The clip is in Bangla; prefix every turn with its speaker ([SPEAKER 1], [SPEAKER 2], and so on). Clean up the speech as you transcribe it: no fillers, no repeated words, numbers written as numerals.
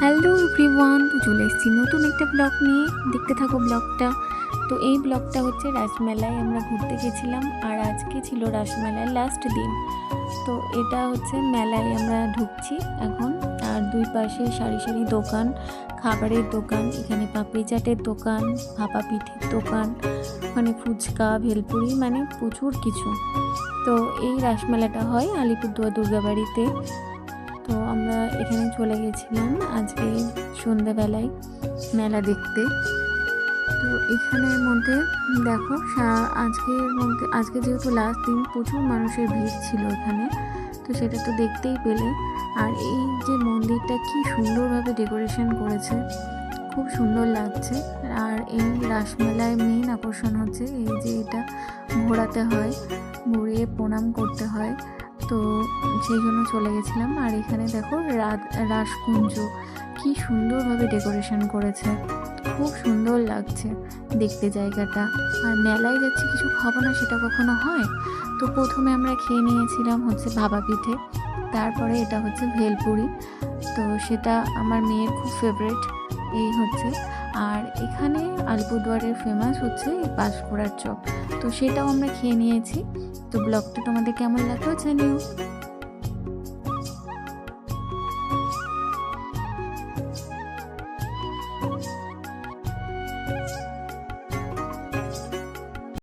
[SPEAKER 1] হ্যালো এভরিওয়ান, তো চলে এসেছি নতুন একটা ব্লগ নিয়ে। দেখতে থাকো ব্লগটা। তো এই ব্লগটা হচ্ছে রাসমেলায় আমরা ঘুরতে গেছিলাম, আর আজকে ছিল রাসমেলার লাস্ট দিন। তো এটা হচ্ছে মেলায় আমরা ঢুকছি এখন। আর দুই পাশে সারি সারি দোকান, খাবারের দোকান, এখানে পাপড়ি চাটের দোকান, ভাপা পিঠের দোকান, মানে ফুচকা, ভেলপুরি, মানে প্রচুর কিছু। তো এই রাসমেলাটা হয় আলিপুরদুয়ার দুর্গাবাড়িতে। তো আমরা এখানে চলে গেছিলাম আজকে সন্ধ্যাবেলায় মেলা দেখতে। তো এখানের মধ্যে দেখো আজকে যেহেতু লাস্ট দিন, প্রচুর মানুষের ভিড় ছিল এখানে। তো সেটা তো দেখতেই পেলে। আর এই যে মন্দিরটা কি সুন্দরভাবে ডেকোরেশন করেছে, খুব সুন্দর লাগছে। আর এই রাসমেলায় মেন আকর্ষণ হচ্ছে এই যে এটা ঘোরাতে হয়, ঘুরিয়ে প্রণাম করতে হয়। তো সেই জন্য চলে গেছিলাম। আর এখানে দেখো রাসকুঞ্জ কি সুন্দরভাবে ডেকোরেশন করেছে, খুব সুন্দর লাগছে দেখতে জায়গাটা। আর মেলায় যাচ্ছি কিছু খাবো না সেটা কখনো হয়? তো প্রথমে আমরা খেয়ে নিয়েছিলাম হচ্ছে ভাপা পিঠে, তারপরে এটা হচ্ছে ভেলপুরি। তো সেটা আমার মেয়ের খুব ফেভারিট এই হচ্ছে। আর এখানে আলিপুরদুয়ারের ফেমাস হচ্ছে এই পাঁশকুড়ার চপ, তো সেটাও আমরা খেয়ে নিয়েছি। তো ব্লগটা তোমাদের কেমন লাগলো জানিও।